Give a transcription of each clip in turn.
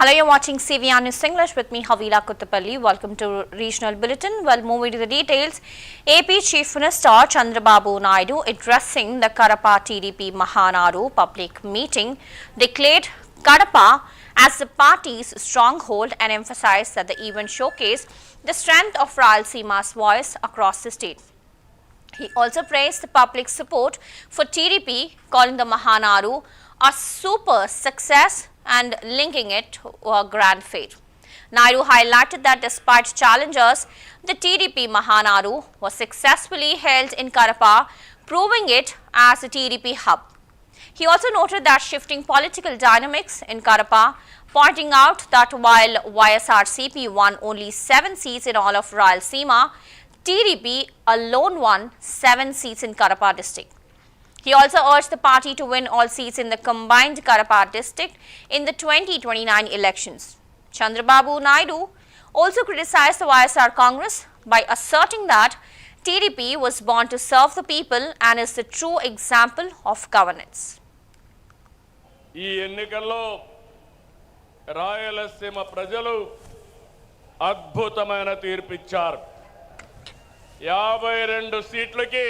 Hello, you're watching CVR News English with me, Havila Kuttapalli. Welcome to Regional Bulletin. Well, moving to the details, AP Chief Minister Chandrababu Naidu addressing the Kadapa TDP Mahanadu public meeting declared Kadapa as the party's stronghold and emphasized that the event showcased the strength of Rayalaseema's voice across the state. He also praised the public support for TDP, calling the Mahanadu a super success and linking it to a grand fate. Naidu highlighted that despite challenges, the TDP Mahanadu was successfully held in Kadapa, proving it as a TDP hub. He also noted that shifting political dynamics in Kadapa, pointing out that while YSRCP won only 7 seats in all of Rayalaseema, TDP alone won 7 seats in Kadapa district. He also urged the party to win all seats in the combined Kadapa district in the 2029 elections. Chandrababu Naidu also criticized the YSR Congress by asserting that TDP was born to serve the people and is the true example of governance. ఈ ఎన్నికల్లో రాయలసీమ ప్రజలు అద్భుతమైన తీర్పిచ్చారు. 52 సీట్లకి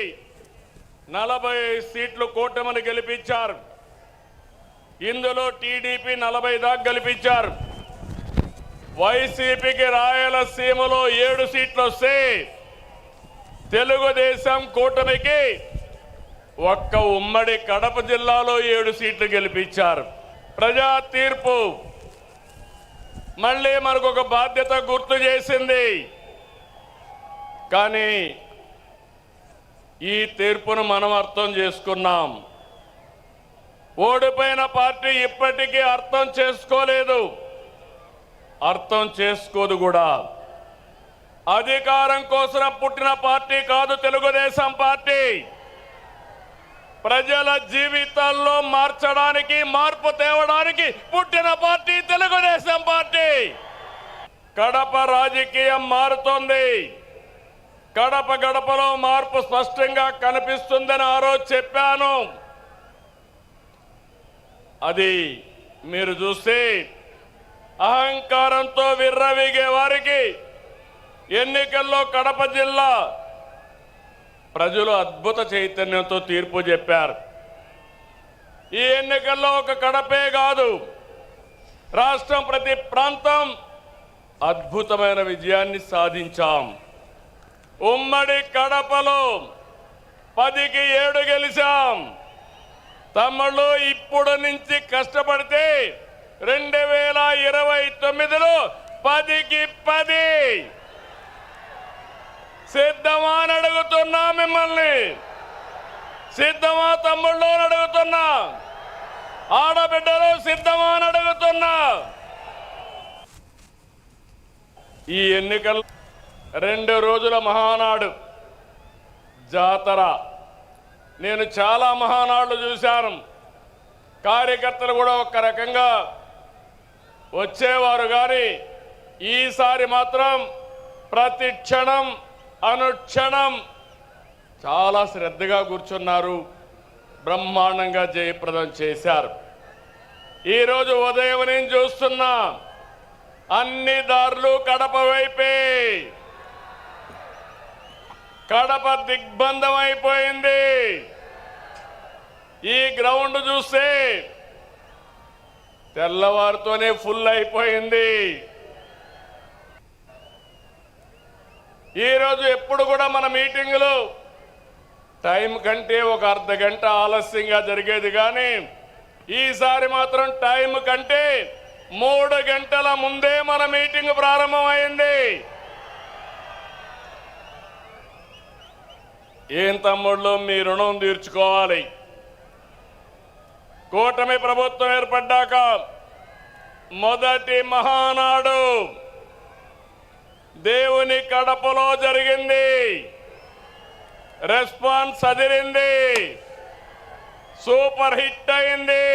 40 సీట్లు కూటమిని గెలిపించారు. ఇందులో TDP 40 దాకా గెలిపించారు. వైసీపీకి రాయలసీమలో 7 సీట్లు వస్తే తెలుగుదేశం కూటమికి ఒక్క ఉమ్మడి కడప జిల్లాలో 7 సీట్లు గెలిపించారు. ప్రజా తీర్పు మళ్ళీ మనకు ఒక బాధ్యత గుర్తు చేసింది. కానీ ఈ తీర్పును మనం అర్థం చేసుకున్నాం. ఓడిపోయిన పార్టీ ఇప్పటికీ అర్థం చేసుకోలేదు, అర్థం చేసుకోదు కూడా. అధికారం కోసం పుట్టిన పార్టీ కాదు తెలుగుదేశం పార్టీ. ప్రజల జీవితాల్లో మార్చడానికి, మార్పు తేవడానికి పుట్టిన పార్టీ తెలుగుదేశం పార్టీ. కడప రాజకీయం మారుతోంది. గడప గడపలో మార్పు స్పష్టంగా కనిపిస్తుందని ఆ రోజు చెప్పాను. అది మీరు చూస్తే అహంకారంతో విర్రవీగే వారికి ఎన్నికల్లో కడప జిల్లా ప్రజలు అద్భుత చైతన్యంతో తీర్పు చెప్పారు. ఈ ఎన్నికల్లో ఒక కడపే కాదు, రాష్ట్రం ప్రతి ప్రాంతం అద్భుతమైన విజయాన్ని సాధించాం. ఉమ్మడి కడపలో 10కి 7 గెలిచాం. తమ్ముళ్ళు ఇప్పుడు నుంచి కష్టపడితే 2029లో 10కి 10 సిద్ధమా అని అడుగుతున్నా మిమ్మల్ని. సిద్ధమా తమ్ముళ్ళు అని అడుగుతున్నా. ఆడబిడ్డలు సిద్ధమా అని అడుగుతున్నా. ఈ ఎన్నికలు 2 రోజుల మహానాడు జాతర. నేను చాలా మహానాడులు చూశాను. కార్యకర్తలు కూడా ఒక రకంగా వచ్చేవారు, కానీ ఈసారి మాత్రం ప్రతి క్షణం అనుక్షణం చాలా శ్రద్ధగా కూర్చున్నారు. బ్రహ్మాండంగా జయప్రదం చేశారు. ఈరోజు ఉదయం నేను చూస్తున్నా అన్ని దారులు కడప వైపే. కడప దిగ్బంధం అయిపోయింది. ఈ గ్రౌండ్ చూస్తే తెల్లవారితోనే ఫుల్ అయిపోయింది. ఈరోజు ఎప్పుడు కూడా మన మీటింగులు టైం కంటే ఒక అర్ధ గంట ఆలస్యంగా జరిగేది, కానీ ఈసారి మాత్రం టైం కంటే 3 గంటల ముందే మన మీటింగ్ ప్రారంభమైంది. ఏం తమ్ముళ్ళు, మీ రుణం తీర్చుకోవాలి. కూటమి ప్రభుత్వం ఏర్పడ్డాక మొదటి మహానాడు దేవుని కడపలో జరిగింది. రెస్పాన్స్ అదిరింది, సూపర్ హిట్ అయింది.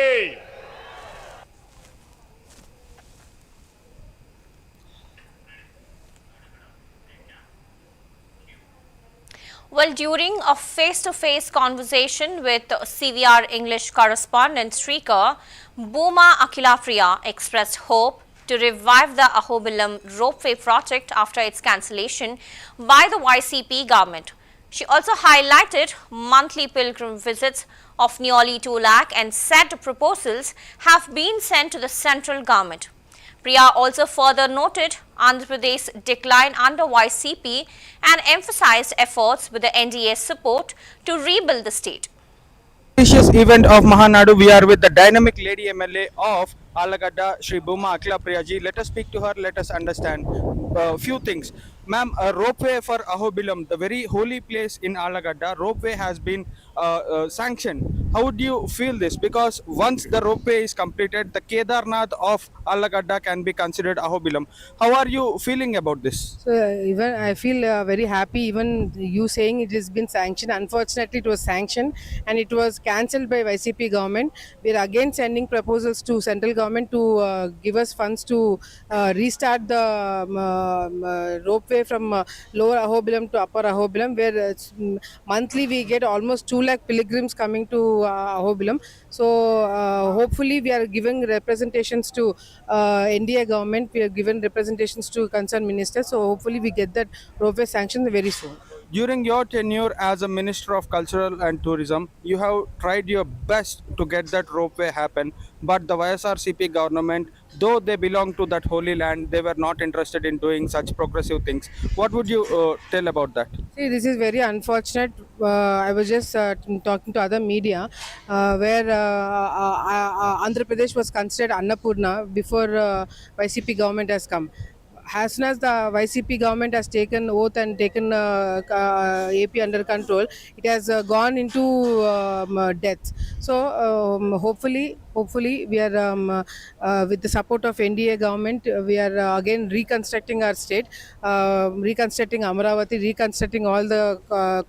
Well, during a face-to-face conversation with CVR English correspondent Srikar, Bhuma Akhilafriya expressed hope to revive the Ahobilam ropeway project after its cancellation by the YCP government. She also highlighted monthly pilgrim visits of nearly 2 lakh and said proposals have been sent to the central government. Priya also further noted Andhra Pradesh's decline under YCP and emphasized efforts with the NDA's support to rebuild the state. Auspicious event of Mahanadu, we are with the dynamic lady MLA of Alagadda, Shri Bhuma Akhila Priyaji. Let us speak to her, let us understand a few things. Ma'am, a ropeway for Ahobilam, the very holy place in Alagadda, ropeway has been sanctioned. How do you feel this? Because once the ropeway is completed, the Kedarnath of Alagadda can be considered Ahobilam. How are you feeling about this? So even I feel very happy. Even you saying it has been sanctioned. Unfortunately, it was sanctioned and it was cancelled by YCP government. We are again sending proposals to central government to give us funds to restart the ropeway from lower Ahobilam to upper Ahobilam, where monthly we get almost 2 lakh pilgrims coming to Ahobilam. So hopefully we are giving representations to NDA government. We are given representations to concerned ministers. So hopefully we get that ropeway sanctioned very soon. During your tenure as a Minister of Cultural and Tourism, you have tried your best to get that ropeway happen, but the YSRCP government, though they belong to that holy land, they were not interested in doing such progressive things. What would you tell about that? See, this is very unfortunate. I was just talking to other media where Andhra Pradesh was considered Annapurna before YCP government has come. As soon as the YCP government has taken oath and taken AP under control, it has gone into death. So hopefully we are with the support of NDA government, we are again reconstructing our state, reconstructing Amaravati, reconstructing all the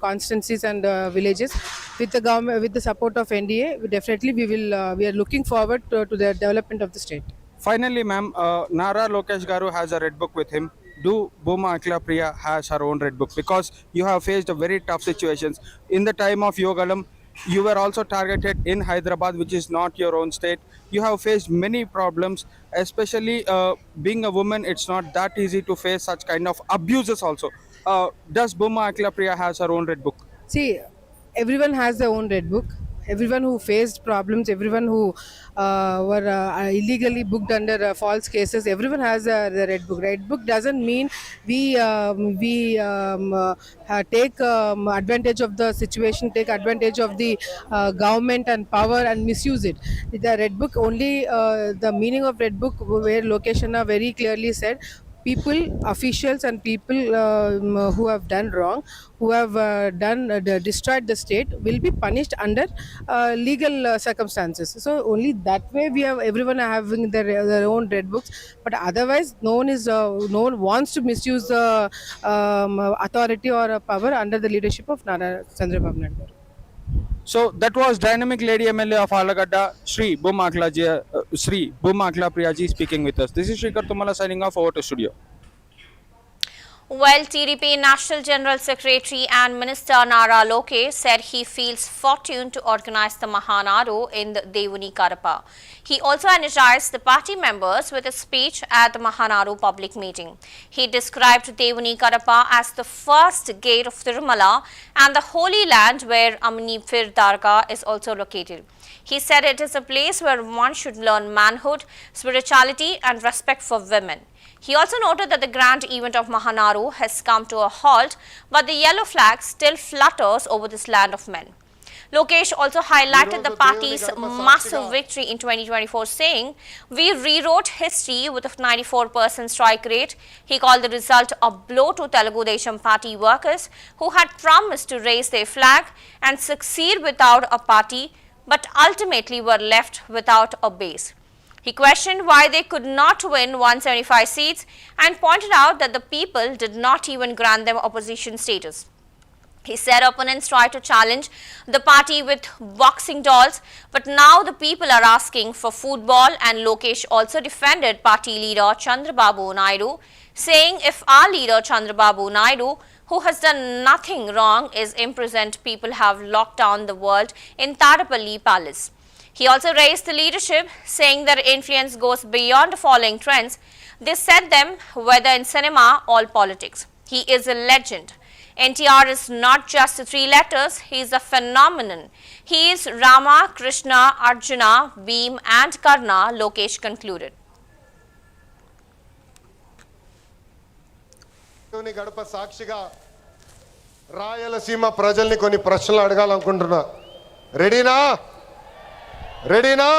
constituencies and villages. With the government, with the support of NDA, we are looking forward to the development of the state. Finally, ma'am, Nara Lokesh Garu has a red book with him. Do Bhuma Akhila Priya has her own red book? Because you have faced a very tough situations. In the time of Yogalam, you were also targeted in Hyderabad, which is not your own state. You have faced many problems, especially being a woman. It's not that easy to face such kind of abuses also. Does Bhuma Akhila Priya has her own red book? See, everyone has their own red book. Everyone who faced problems, everyone who were illegally booked under false cases, everyone has the red book. Red book doesn't mean we take advantage of the situation, take advantage of the government and power and misuse it. The red book only, the meaning of red book, where Lokesh Anna very clearly said, people, officials and people who have done wrong, who have destroyed the state, will be punished under legal circumstances. So only that way we have everyone having their own red books. But otherwise, no one wants to misuse the authority or power under the leadership of Nara Chandrababu Naidu. So that was dynamic lady MLA of Alagadda, Shri Bhuma Akhila Priyaji speaking with us. This is Shrikar Tumala signing off. Over to studio. Well, TDP National General Secretary and Minister Nara Lokesh said he feels fortunate to organize the Mahanadu in the Devuni Kadapa. He also energized the party members with a speech at the Mahanadu public meeting. He described Devuni Kadapa as the first gate of Tirumala and the holy land where Amnipir Dargah is also located. He said it is a place where one should learn manhood, spirituality and respect for women. He also noted that the grand event of Mahanadu has come to a halt, but the yellow flag still flutters over this land of men. Lokesh also highlighted the party's massive victory in 2024, saying, "We rewrote history with a 94% strike rate." He called the result a blow to Telugu Desam party workers who had promised to raise their flag and succeed without a party, but ultimately were left without a base. He questioned why they could not win 175 seats and pointed out that the people did not even grant them opposition status. He said opponents tried to challenge the party with boxing dolls, but now the people are asking for football, and Lokesh also defended party leader Chandrababu Naidu, saying if our leader Chandrababu Naidu, who has done nothing wrong, is imprisoned, people have locked down the world in Tadapalli Palace. He also raised the leadership, saying their influence goes beyond following trends. They set them, whether in cinema or politics. He is a legend. NTR is not just the three letters, he is a phenomenon. He is Rama, Krishna, Arjuna, Bhim and Karna, Lokesh concluded. గడప సాక్షిగా రాయలసీమ ప్రజల్ని కొన్ని ప్రశ్నలు అడగాలనుకుంటున్నా. రెడీనా?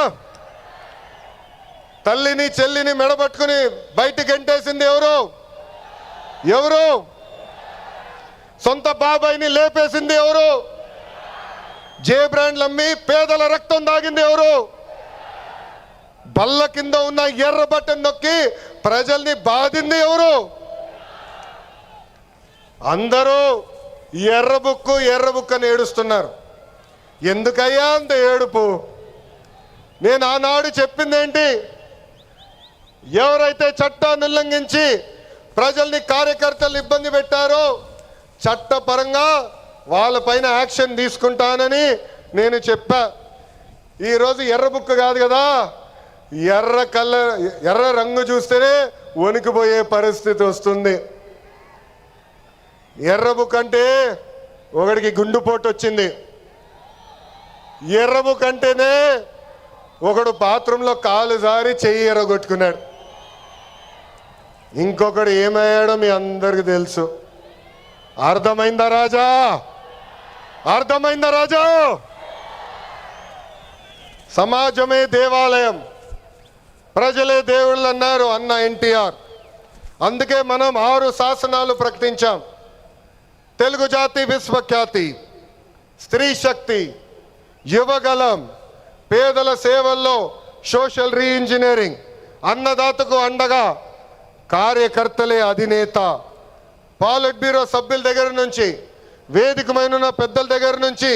తల్లిని చెల్లిని మెడబట్టుకుని బయటికి గెంటేసింది ఎవరు? సొంత బాబాయిని లేపేసింది ఎవరు? జే బ్రాండ్లు అమ్మి పేదల రక్తం దాగింది ఎవరు? బల్ల కింద ఉన్న ఎర్ర బటన్ నొక్కి ప్రజల్ని బాధింది ఎవరు? అందరూ ఎర్ర బుక్కు అని ఏడుస్తున్నారు. ఎందుకయ్యా అంత ఏడుపు? నేను ఆనాడు చెప్పిందేంటి? ఎవరైతే చట్టాన్ని ఉల్లంఘించి ప్రజల్ని కార్యకర్తలు ఇబ్బంది పెట్టారో చట్టపరంగా వాళ్ళపైన యాక్షన్ తీసుకుంటానని నేను చెప్పా. ఈరోజు ఎర్ర బుక్ కాదు కదా, ఎర్ర రంగు చూస్తేనే వణికిపోయే పరిస్థితి వస్తుంది. ఎర్ర బుక్ అంటే ఒకడికి గుండుపోటు వచ్చింది. ఎర్ర బుక్ అంటేనే ఒకడు బాత్రూంలో కాలు జారి చెయ్యి ఎర్రగొట్టుకున్నాడు. ఇంకొకడు ఏమయ్యాడో మీ అందరికి తెలుసు. అర్థమైందా రాజా? సమాజమే దేవాలయం, ప్రజలే దేవుళ్ళు అన్నారు అన్న ఎన్టీఆర్. అందుకే మనం 6 శాసనాలు ప్రకటించాం. తెలుగు జాతి విశ్వఖ్యాతి, స్త్రీ శక్తి, యువగలం, పేదల సేవల్లో సోషల్ రీఇంజనీరింగ్, అన్నదాతకు అండగా కార్యకర్తలే అధినేత. పాలిట్ బ్యూరో సభ్యుల దగ్గర నుంచి, వేదికమైన పెద్దల దగ్గర నుంచి,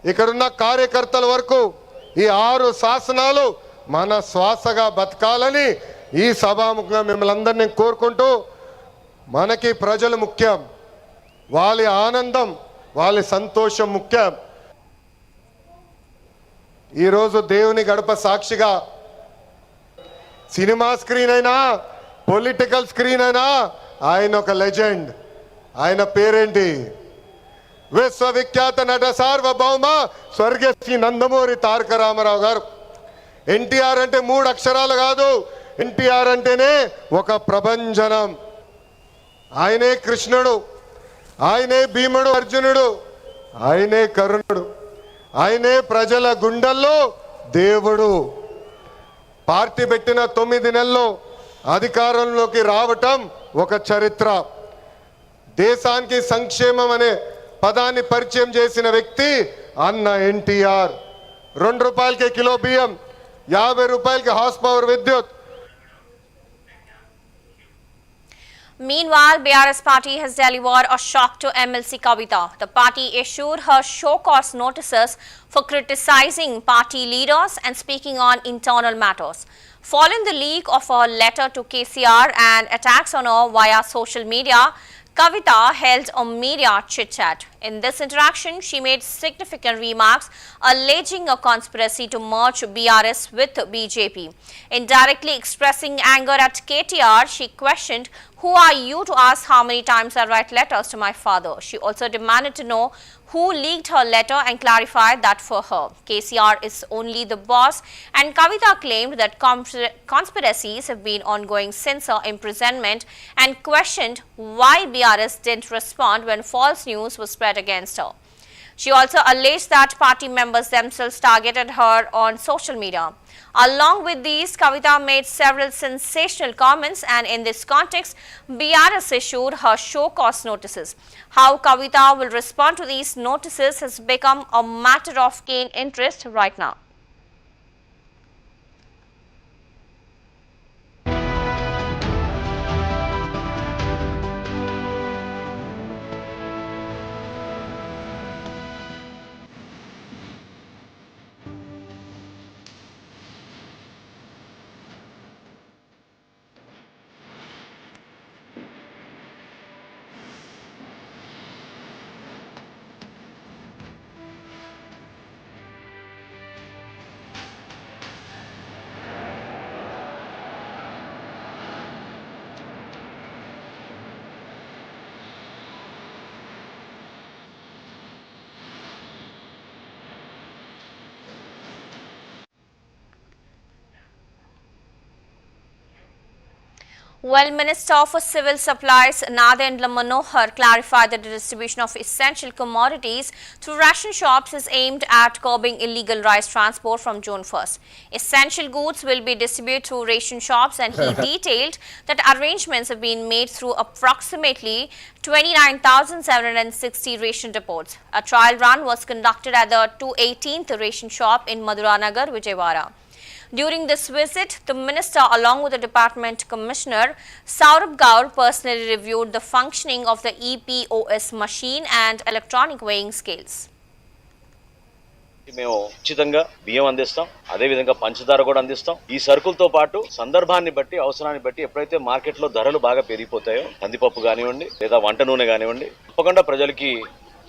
ఇక్కడున్న కార్యకర్తల వరకు ఈ 6 శాసనాలు మన శ్వాసగా బతకాలని ఈ సభాముఖంగా మిమ్మల్ని అందరినీ కోరుకుంటూ, మనకి ప్రజలు ముఖ్యం, వాళ్ళ ఆనందం, వాళ్ళ సంతోషం ముఖ్యం. ఈరోజు దేవుని గడప సాక్షిగా సినిమా స్క్రీన్ అయినా పొలిటికల్ స్క్రీన్ అయినా ఆయన ఒక లెజెండ్. ఆయన పేరేంటి? విశ్వవిఖ్యాత నట సార్వభౌమ స్వర్గీయ శ్రీ నందమూరి తారక రామారావు గారు. ఎన్టీఆర్ అంటే 3 అక్షరాలు కాదు, ఎన్టీఆర్ అంటేనే ఒక ప్రభంజనం. ఆయనే కృష్ణుడు, ఆయనే భీముడు, అర్జునుడు, ఆయనే కరుణుడు, ఆయనే ప్రజల గుండెల్లో దేవుడు. పార్టీ పెట్టిన 9 నెలల్లో అధికారంలోకి రావటం ఒక చరిత్ర. దేశానికి సంక్షేమం అనే పదాన్ని పరిచయం చేసిన వ్యక్తి అన్న ఎన్టీఆర్. 2 రూపాయలకి కిలో బియ్యం, 50 రూపాయలకి హార్స్ పవర్ విద్యుత్. Meanwhile, BRS party has delivered a shock to MLC Kavita. The party issued her show cause notices for criticizing party leaders and speaking on internal matters. Following the leak of a letter to KCR and attacks on her via social media, Kavita held a media chit-chat. In this interaction, she made significant remarks alleging a conspiracy to merge BRS with BJP. Indirectly expressing anger at KTR, she questioned, "Who are you to ask how many times I write letters to my father?" She also demanded to know who leaked her letter and clarified that for her, KCR is only the boss, and Kavita claimed that conspiracies have been ongoing since her imprisonment and questioned why BRS didn't respond when false news was spread against her. She also alleged that party members themselves targeted her on social media. Along with these, Kavita made several sensational comments, and in this context, BRS issued her show cause notices. How Kavita will respond to these notices has become a matter of keen interest right now. Well, Minister for Civil Supplies Nadendra Manohar clarified that the distribution of essential commodities through ration shops is aimed at curbing illegal rice transport from June 1st. Essential goods will be distributed through ration shops, and he detailed that arrangements have been made through approximately 29,760 ration depots. A trial run was conducted at the 218th ration shop in Madhuranagar, Vijayawada. During this visit, the minister, along with the department commissioner, Saurabh Gaur, personally reviewed the functioning of the EPOS machine and electronic weighing scales. మేము ఉచితంగా బియ్యం అందిస్తాం, అదే విధంగా పంచదార కూడా అందిస్తాం. ఈ సరుకులతో పాటు సందర్భాన్ని బట్టి, అవసరాన్ని బట్టి ఎప్పుడైతే మార్కెట్ లో ధరలు బాగా పెరిగిపోతాయో, కందిపప్పు కానివ్వండి లేదా వంట నూనె కానివ్వండి, తప్పకుండా ప్రజలకి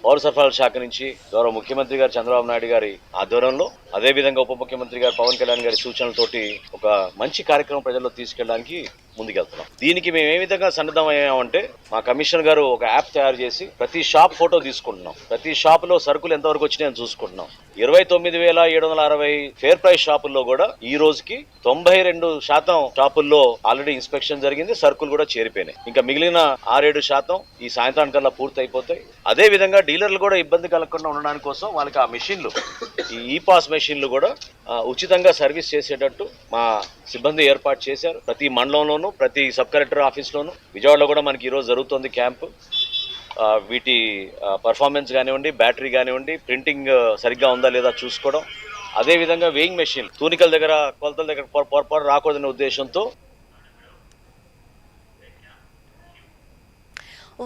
పౌర సరఫరాల శాఖ నుంచి గౌరవ ముఖ్యమంత్రి గారు చంద్రబాబు నాయుడు గారి ఆధ్వర్యంలో, అదే విధంగా ఉప ముఖ్యమంత్రి గారు పవన్ కళ్యాణ్ గారి సూచనలతోటి ఒక మంచి కార్యక్రమం ప్రజల్లో తీసుకెళ్ళడానికి ముందుకెళ్తున్నాం. దీనికి మేము ఏ విధంగా సన్నద్ధమయ్యామంటే, మా కమిషనర్ గారు ఒక యాప్ తయారు చేసి ప్రతి షాప్ ఫోటో తీసుకుంటున్నాం, ప్రతి షాప్ లో సరుకులు ఎంతవరకు వచ్చినాయని చూసుకుంటున్నాం. 29,760 ఫేర్ ప్రైస్ షాపుల్లో కూడా ఈ రోజుకి 92% షాపుల్లో ఆల్రెడీ ఇన్స్పెక్షన్ జరిగింది, సరుకులు కూడా చేరిపోయినాయి. ఇంకా మిగిలిన 6-7% ఈ సాయంత్రానికల్లా పూర్తి అయిపోతాయి. అదే విధంగా డీలర్లు కూడా ఇబ్బంది కలగకుండా ఉండడానికి కోసం వాళ్ళకి ఆ మెషిన్లు, ఈ ఈపాస్ మెషిన్లు కూడా ఉచితంగా సర్వీస్ చేసేటట్టు మా సిబ్బంది ఏర్పాటు చేశారు. ప్రతి మండలంలోనూ, ప్రతి సబ్ కలెక్టర్ ఆఫీస్లోనూ, విజయవాడలో కూడా మనకి ఈరోజు జరుగుతుంది క్యాంపు. వీటి పర్ఫార్మెన్స్ కానివ్వండి, బ్యాటరీ కానివ్వండి, ప్రింటింగ్ సరిగ్గా ఉందా లేదా చూసుకోవడం, అదేవిధంగా వెయింగ్ మెషిన్ తూనికల దగ్గర, కొలతల దగ్గర పొరపాటు రాకూడదనే ఉద్దేశంతో.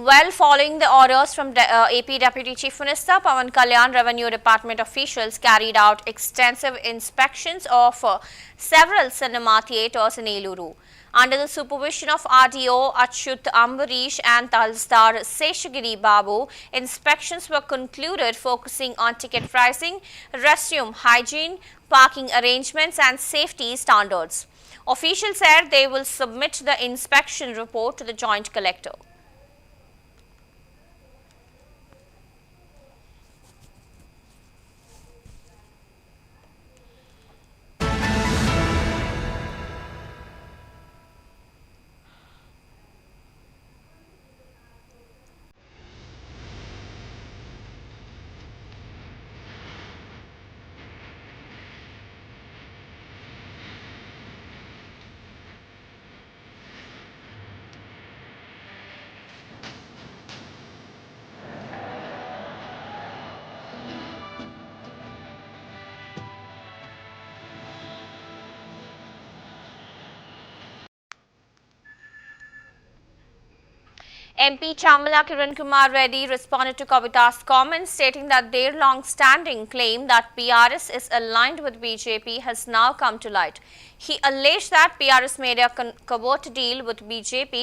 Well, following the orders from AP Deputy Chief Minister Pawan Kalyan, Revenue Department officials carried out extensive inspections of several cinema theatres in Eluru. Under the supervision of RDO Achyut Ambarish and Talstar Seshagiri Babu, inspections were concluded focusing on ticket pricing, restroom hygiene, parking arrangements and safety standards. Officials said they will submit the inspection report to the Joint Collector. MP Chamala Kiran Kumar Reddy responded to Kavita's comments, stating that their long-standing claim that PRS is aligned with BJP has now come to light. He alleged that PRS made a covert deal with BJP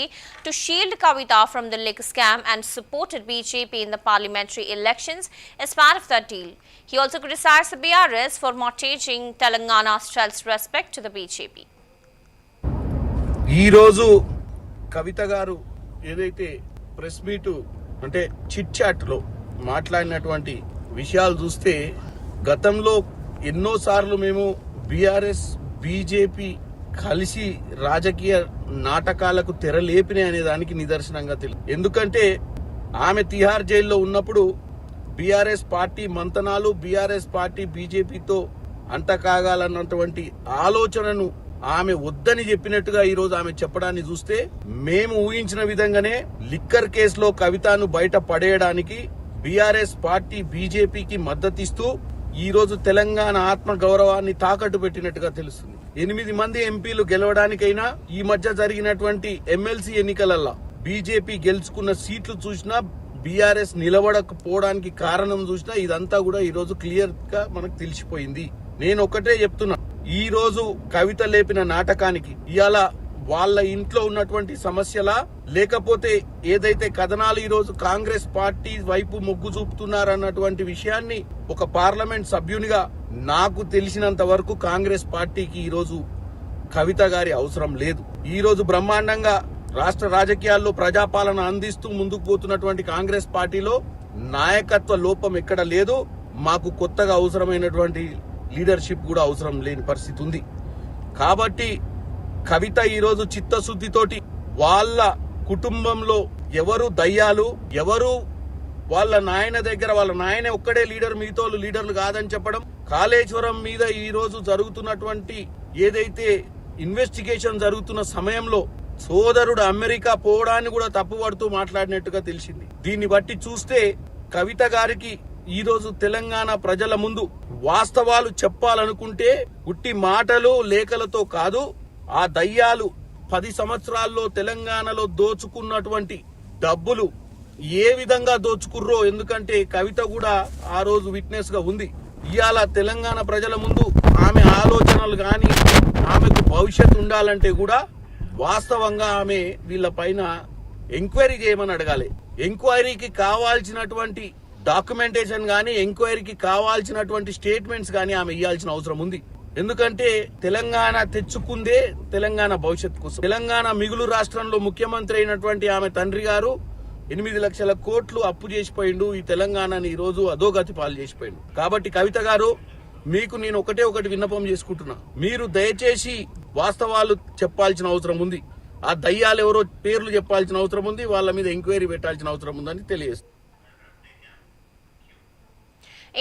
to shield Kavita from the liquor scam and supported BJP in the parliamentary elections as part of that deal. He also criticized the PRS for mortgaging Telangana's self-respect to the BJP. ఈ రోజు కవిత గారు ఏదైతే press meet అంటే chit chat లో మాట్లాడినటువంటి విషయాలు చూస్తే, గతంలో ఎన్నోసార్లు మేము బీఆర్ఎస్ బీజేపీ కలిసి రాజకీయ నాటకాలకు తెరలేపినాయి అనే దానికి నిదర్శనంగా తెలుసు. ఎందుకంటే ఆమె తిహార్ జైల్లో ఉన్నప్పుడు బీఆర్ఎస్ పార్టీ మంతనాలు, బీఆర్ఎస్ పార్టీ బీజేపీతో అంటకాగాలన్నటువంటి ఆలోచనను ఆమె వద్దని చెప్పినట్టుగా ఈ రోజు ఆమె చెప్పడాన్ని చూస్తే, మేము ఊహించిన విధంగానే లిక్కర్ కేసులో కవితను బయట పడేయడానికి బీఆర్ఎస్ పార్టీ బీజేపీకి మద్దతిస్తూ ఈ రోజు తెలంగాణ ఆత్మ గౌరవాన్ని తాకట్టు పెట్టినట్టుగా తెలుస్తుంది. 8 మంది ఎంపీలు గెలవడానికైనా ఈ మధ్య జరిగినటువంటి ఎమ్మెల్సీ ఎన్నికలలో బీజేపీ గెలుచుకున్న సీట్లు చూసినా, బీఆర్ఎస్ నిలబడకపోవడానికి కారణం చూసినా, ఇదంతా కూడా ఈ రోజు క్లియర్ గా మనకు తెలిసిపోయింది. నేను ఒకటే చెప్తున్నా, ఈ రోజు కవిత లేపిన నాటకానికి ఇవాళ వాళ్ళ ఇంట్లో ఉన్నటువంటి సమస్యలా, లేకపోతే ఏదైతే కథనాలు ఈ రోజు కాంగ్రెస్ పార్టీ వైపు మొగ్గు చూపుతున్నారన్నటువంటి విషయాన్ని ఒక పార్లమెంట్ సభ్యునిగా నాకు తెలిసినంత వరకు కాంగ్రెస్ పార్టీకి ఈ రోజు కవిత గారి అవసరం లేదు. ఈ రోజు బ్రహ్మాండంగా రాష్ట్ర రాజకీయాల్లో ప్రజాపాలన అందిస్తూ ముందుకు పోతున్నటువంటి కాంగ్రెస్ పార్టీలో నాయకత్వ లోపం ఎక్కడ లేదు. మాకు కొత్తగా అవసరమైనటువంటి లీడర్షిప్ కూడా అవసరం లేని పరిస్థితి ఉంది. కాబట్టి కవిత ఈరోజు చిత్తశుద్ధితోటి వాళ్ళ కుటుంబంలో ఎవరు దయ్యాలు, ఎవరు వాళ్ళ నాయన దగ్గర వాళ్ళ నాయన ఒక్కడే లీడర్, మిగతా లీడర్లు కాదని చెప్పడం, కాళేశ్వరం మీద ఈ రోజు జరుగుతున్నటువంటి ఏదైతే ఇన్వెస్టిగేషన్ జరుగుతున్న సమయంలో సోదరుడు అమెరికా పోవడాన్ని కూడా తప్పుపడుతూ మాట్లాడినట్టుగా తెలిసింది. దీన్ని బట్టి చూస్తే కవిత గారికి ఈ రోజు తెలంగాణ ప్రజల ముందు వాస్తవాలు చెప్పాలనుకుంటే ఉట్టి మాటలు లేఖలతో కాదు, ఆ దయ్యాలు 10 సంవత్సరాల్లో తెలంగాణలో దోచుకున్నటువంటి డబ్బులు ఏ విధంగా దోచుకుర్రో, ఎందుకంటే కవిత కూడా ఆ రోజు విట్నెస్ గా ఉంది. ఇవాళ తెలంగాణ ప్రజల ముందు ఆమె ఆలోచనలు గాని, ఆమెకు భవిష్యత్తు ఉండాలంటే కూడా వాస్తవంగా ఆమె వీళ్ళ పైన ఎంక్వైరీ చేయమని అడగాలి. ఎంక్వైరీకి కావాల్సినటువంటి డాక్యుమెంటేషన్ గాని, ఎంక్వైరీకి కావాల్సినటువంటి స్టేట్మెంట్స్ గాని ఆమె ఇవ్వాల్సిన అవసరం ఉంది. ఎందుకంటే తెలంగాణ తెచ్చుకుందే తెలంగాణ భవిష్యత్తు కోసం. తెలంగాణ మిగులు రాష్ట్రంలో ముఖ్యమంత్రి అయినటువంటి ఆమె తండ్రి గారు 8 లక్షల కోట్లు అప్పు చేసిపోయిండు. ఈ తెలంగాణని ఈ రోజు అధోగతి పాలు చేసిపోయిండు. కాబట్టి కవిత గారు, మీకు నేను ఒకటి విన్నపం చేసుకుంటున్నా, మీరు దయచేసి వాస్తవాలు చెప్పాల్సిన అవసరం ఉంది. ఆ దయ్యాలు ఎవరో పేర్లు చెప్పాల్సిన అవసరం ఉంది, వాళ్ళ మీద ఎంక్వైరీ పెట్టాల్సిన అవసరం ఉందని తెలియజేస్తుంది.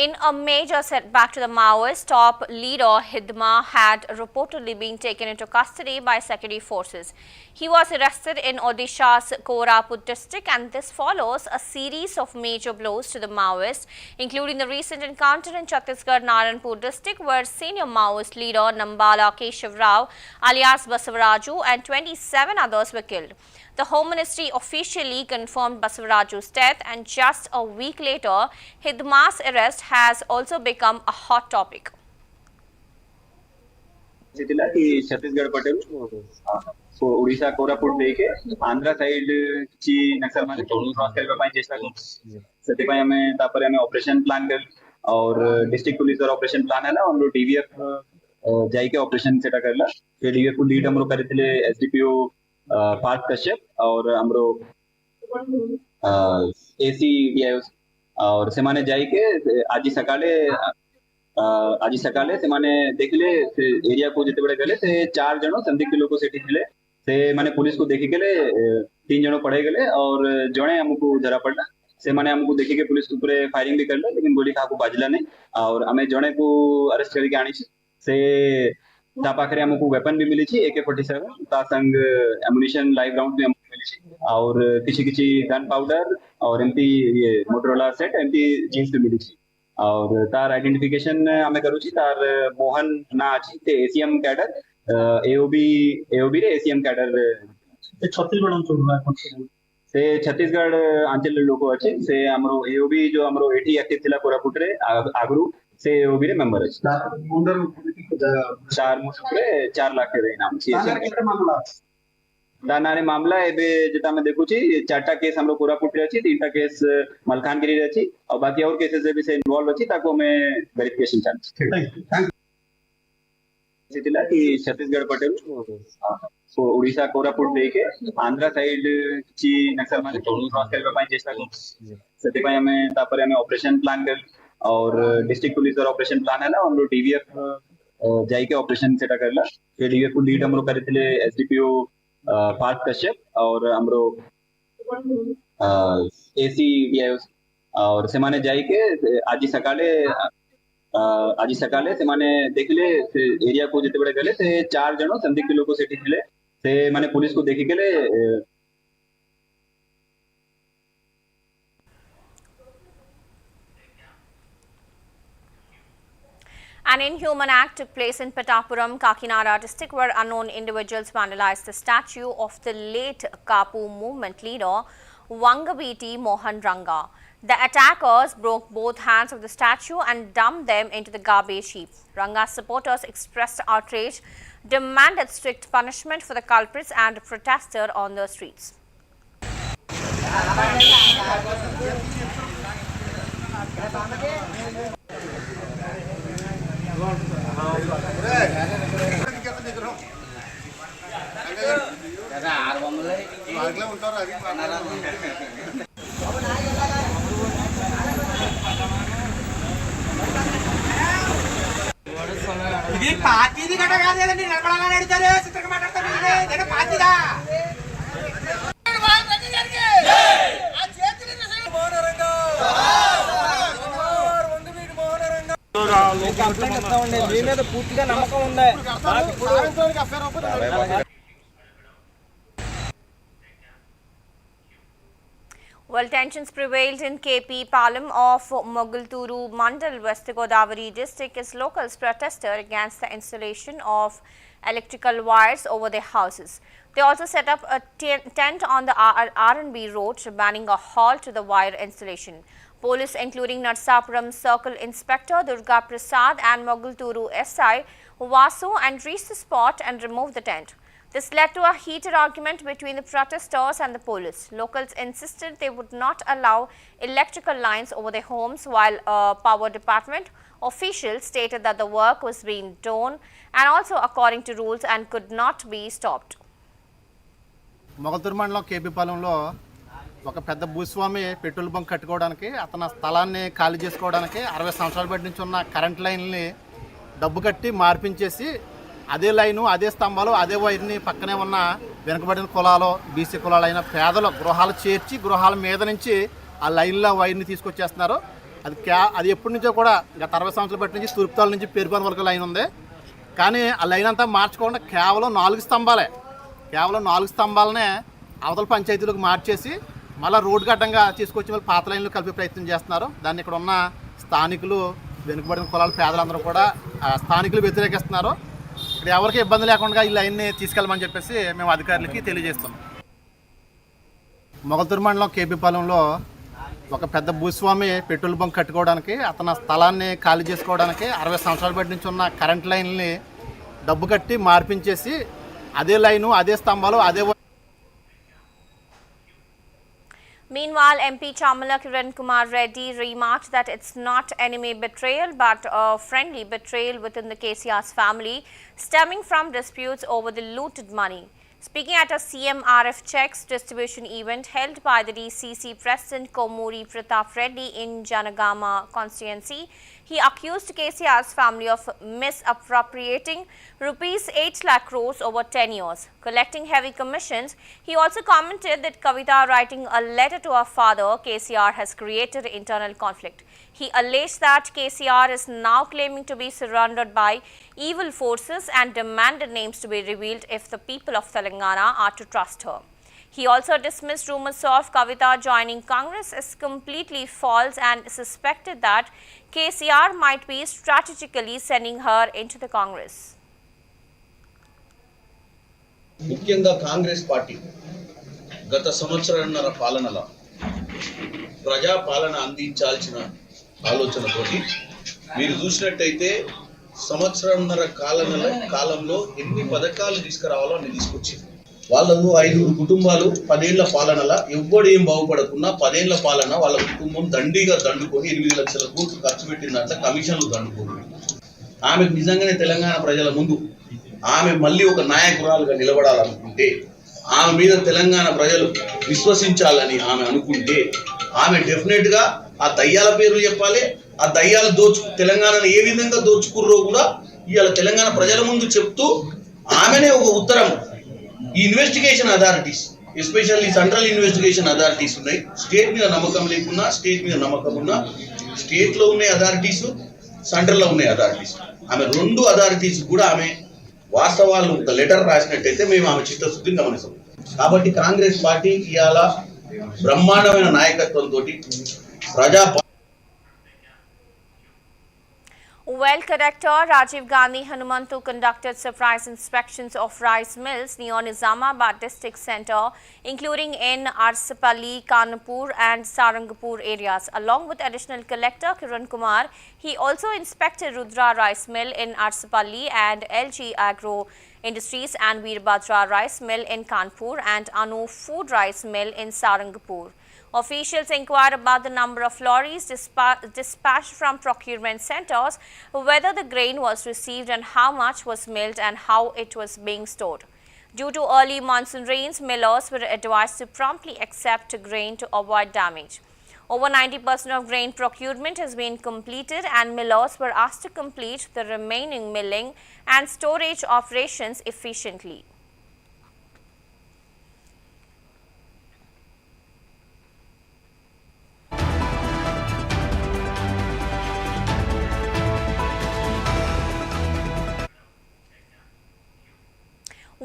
In a major setback to the Maoist, top leader Hidma had reportedly been taken into custody by security forces. He was arrested in Odisha's Koraput district, and this follows a series of major blows to the Maoists, including the recent encounter in Chhattisgarh Naranpur district, where senior Maoist leader Nambala Keshav Rao alias Basavaraju and 27 others were killed. The Home Ministry officially confirmed Basavaraju's death, and just a week later, Hidma's arrest has also become a hot topic. की छत्तीसगढ़ पटेल सो ओडिशा कोरापुट देके Andhra side ची नक्सल माने cross करबा ପାଇଁ चेष्टा करू सेति ପାଇଁ ଆମେ तापर ଆମେ ऑपरेशन प्लान कर और डिस्ट्रिक्ट पुलिस और ऑपरेशन प्लान है ना हम लोग डीवीएफ जाई के ऑपरेशन सेटा करला के डीवीएफ को लीड हमरो करथिले एसडीपीओ पार्थ कश्यप और हमरो एसी और से माने जाई के आज सकाले से माने देखले से एरिया को जिते बड़े गले से 4 जणो संदिग्ध लोग सेठी थिले से माने पुलिस को देखि गेले 3 जणो पड़े गले और जणे हमको धरा पड़ला से माने हमको देखि के पुलिस ऊपर फायरिंग भी करले लेकिन गोली काको बाजला नहीं और हमें जणे को अरेस्ट करके आनी से ता पाखरे हमको वेपन भी मिली छी AK-47 ता संग एमुनिशन लाइव राउंड भी हमको मिली छी और किछि गन पाउडर और एमपी ये मोटरोला सेट एमपी जींस भी मिली छी और तार आइडेंटिफिकेशन हमें करू छी तार मोहन ना अछि ते एसीएम कैडर एओबी रे एसीएम कैडर छत्तीसगढ़ अंचल से छत्तीसगढ़ अंचल लोक अछि से हमरो एओबी जो हमरो एटी एक्टिव थिला कोरापुट रे आगरू से एओबी रे मेंबर अछि 4 लाख रे नाम छी दानारे मामला एबे जेता में देखु छी 4टा केस हमरो कोरापुट रे अछि 3टा केस मलकानगिरी रे अछि और बाकी और केसेस भी से इन्वॉल्व अछि ताको में वेरिफिकेशन चालू सितिला की छत्तीसगढ़ पटेल सो ओडिशा कोरापुट देके आंध्र साइड ची नक्सल माने क्रॉस करबा ପାଇଁ चेष्टा करू सेति ପାଇଁ ଆମେ तापर ଆମେ ऑपरेशन प्लान कर और डिस्ट्रिक्ट पुलिस और ऑपरेशन प्लान है ना हम लोग डीवीएफ जाई के ऑपरेशन सेटा करला के डीवीएफ को लीड हमरो करथिले एसडीपीओ पार्थ कश्यप और हमरो एसी और से माने जाई के आज सकाले से माने देखले से एरिया को जिते बड़े गले से 4 जणो संदिग्ध लोग सेठी थिले से माने पुलिस को देखि गेले An inhuman act took place in Patapuram, Kakinada district, where unknown individuals vandalized the statue of the late Kapu movement leader Wangabiti Mohan Ranga. The attackers broke both hands of the statue and dumped them into the garbage heap. Ranga's supporters expressed outrage, demanded strict punishment for the culprits and protested on the streets. ఇది పార్టీది గట్ట కాదు కదండి నిలబడాలని అడిగారు చిత్రంగా మాట్లాడతారు పార్టీదా complaint ఇస్తామండి. మీ మీద పూర్తిగా నమ్మకం ఉంది. Well, tensions prevailed in KP Palam of Mogulturu Mandal, West Godavari district as locals protested against the installation of electrical wires over their houses. They also set up a tent on the R&B road, banning a halt to the wire installation. Police, including Narsapuram Circle Inspector Durga Prasad and Mogulturu SI Vasu, and reached the spot and removed the tent. This led to a heated argument between the protesters and the police. Locals insisted they would not allow electrical lines over their homes, while power department officials stated that the work was being done and also according to rules and could not be stopped. Mogalthur మండలం కేపీపాలెంలో ఒక పెద్ద భూస్వామి petrol bunk కట్టుకోవడానికి అతని స్థలాన్ని ఖాళీ చేసుకోవడానికి 60 సంవత్సరాల బట్టి నుంచి ఉన్న కరెంట్ లైన్ని డబ్బు కట్టి మార్పించేసి అదే లైను, అదే స్తంభాలు, అదే వైర్ని పక్కనే ఉన్న వెనుకబడిన కులాలు, బీసీ కులాలైన పేదల గృహాలు చేర్చి గృహాల మీద నుంచి ఆ లైన్లో వైర్ని తీసుకొచ్చేస్తున్నారు. అది ఎప్పటి నుంచో కూడా గత 60 సంవత్సరాల బట్టి నుంచి తూర్పుతాల నుంచి పేరుపాలెం వరకు లైన్ ఉంది. కానీ ఆ లైన్ అంతా మార్చుకోకుండా కేవలం 4 స్తంభాలనే అవతల పంచాయతీలకు మార్చేసి మళ్ళీ రోడ్డుకి అడ్డంగా తీసుకొచ్చి మళ్ళీ పాత లైన్లు కలిపే ప్రయత్నం చేస్తున్నారు. దాన్ని ఇక్కడ ఉన్న స్థానికులు, వెనుకబడిన కులాల పేదలందరూ కూడా స్థానికులు వ్యతిరేకిస్తున్నారు. ఇక్కడ ఎవరికి ఇబ్బంది లేకుండా ఈ లైన్ని తీసుకెళ్ళమని చెప్పేసి మేము అధికారులకి తెలియజేస్తున్నాం. మొగల్తూరు మండలం కేపీపాలెంలో ఒక పెద్ద భూస్వామి పెట్రోల్ బంక్ కట్టుకోవడానికి అతని స్థలాన్ని ఖాళీ చేసుకోవడానికి 60 సంవత్సరాల బట్టి నుంచి ఉన్న కరెంట్ లైన్ని డబ్బు కట్టి మార్పించేసి అదే లైను, అదే స్తంభాలు, అదే. Meanwhile, MP Chamala Kiran Kumar Reddy remarked that it's not enemy betrayal but a friendly betrayal within the KCR's family stemming from disputes over the looted money. Speaking at a CMRF checks distribution event held by the DCC President Komuri Pratap Reddy in Janagama constituency, he accused KCR's family of misappropriating rupees 8 lakh crores over 10 years, collecting heavy commissions. He also commented that Kavita writing a letter to her father, KCR, has created internal conflict. He alleged that KCR is now claiming to be surrounded by evil forces and demanded names to be revealed if the people of Telangana are to trust her. He also dismissed rumors of Kavita joining Congress as completely false and suspected that KCR might be strategically sending her into the Congress. ముఖ్యంగా Congress party గత సంవత్సరాన్నర పాలనలో ప్రజా పాలన అందించాల్సిన ఆలోచనతోటి మీరు చూసినట్టయితే సంవత్సరంన్నర కాలంలో ఎన్ని పథకాలు తీసుకురావాలో అన్ని తీసుకొచ్చింది. వాళ్ళను 5 కుటుంబాలు 10 ఏళ్ల పాలనల ఎవ్వడు ఏం బాగుపడకుండా 10 ఏళ్ల పాలన వాళ్ళ కుటుంబం దండిగా దండుకొని 8 లక్షల కోట్లు ఖర్చు పెట్టిందంట, కమిషన్లు దండుకొని. ఆమెకు నిజంగానే తెలంగాణ ప్రజల ముందు ఆమె మళ్ళీ ఒక నాయకురాలుగా నిలబడాలనుకుంటే, ఆమె మీద తెలంగాణ ప్రజలు విశ్వసించాలని ఆమె అనుకుంటే, ఆమె డెఫినెట్ గా ఆ దయ్యాల పేర్లు చెప్పాలి. ఆ దయ్యాలు తెలంగాణను ఏ విధంగా దోచుకుర్రో కూడా ఇవాళ తెలంగాణ ప్రజల ముందు చెప్తూ ఆమెనే ఒక ఉత్తరం ఈ investigation authorities, especially central investigation authorities ఉన్నాయి. స్టేట్ మీద నమ్మకం లేకున్నా, స్టేట్ మీద నమ్మకం ఉన్నా, స్టేట్ లో ఉన్న అథారిటీస్, సెంట్రల్ లో ఉన్న అథారిటీస్, ఆమె 2 అథారిటీస్ కూడా ఆమె వాస్తవాలు ఒక లెటర్ రాసినట్టయితే మేము ఆమె చిత్తశుద్ధిని గమనిస్తాం. కాబట్టి కాంగ్రెస్ పార్టీ ఇవాళ బ్రహ్మాండమైన నాయకత్వంతో ప్రజా. Well, Collector Rajiv Gandhi Hanumantu conducted surprise inspections of rice mills near Nizamabad district centre, including in Arsapalli, Kanpur and Sarangapur areas. Along with additional Collector Kiran Kumar, he also inspected Rudra Rice Mill in Arsapalli and LG Agro Industries and Veerbhadra Rice Mill in Kanpur and Anu Food Rice Mill in Sarangapur. Officials inquired about the number of lorries dispatched from procurement centres, whether the grain was received and how much was milled and how it was being stored. Due to early monsoon rains, millers were advised to promptly accept grain to avoid damage. Over 90% of grain procurement has been completed and millers were asked to complete the remaining milling and storage operations efficiently.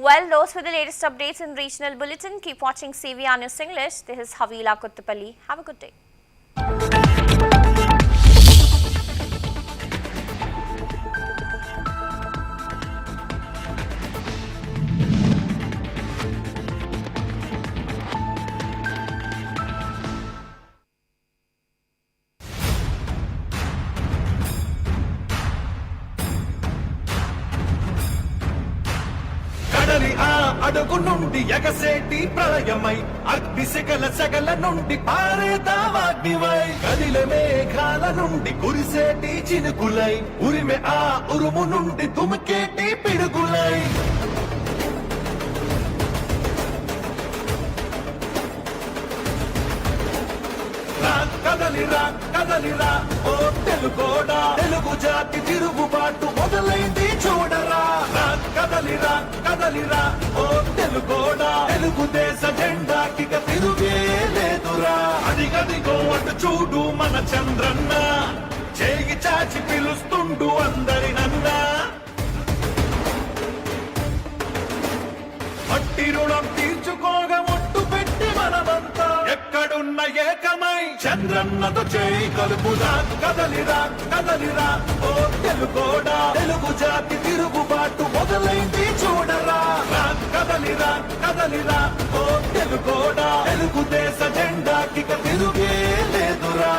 Well, those were the latest updates in Regional Bulletin. Keep watching CVR News English. This is Havila Kottapalli. Have a good day. కడలి ఆ అడుగు నుండి ఎగసేటి ప్రళయమై అగ్ని శిఖల సగల నుండి పారేదావాగ్నివై కదిలే మేఘాల నుండి కురిసేటి చినుకులై ఉరిమె ఆ ఉరుము నుండి తుమికేటి పిడుగులై కదలిరా కదలిరా ఓ తెలుగోడా తెలుగు జాతి తిరుగుబాటు మొదలైంది చూడరా కదలిరా కదలిరా ఓ తెలుగోడా తెలుగుదేశ జెండాకి తిరుగే లేదురా అదిగదిగో అటు చూడు మన చంద్రన్న చేయి చాచి పిలుస్తుండు అందరినన్నా మట్టి రుణం తీర్చుకోగా ఒట్టు పెట్టి మనమంతా ఎక్కడున్న ఏకమై చంద్రన్నతో చేయి కలుపుదా కదలిరా కదలిరా ఓ తెలుగోడా తెలుగు జాతి తిరుగుబాటు మొదలైంది చూడరా కదలిరా కదలిరా ఓ తెలుగోడా తెలుగుదేశ జెండాకి తిరుగే లేదురా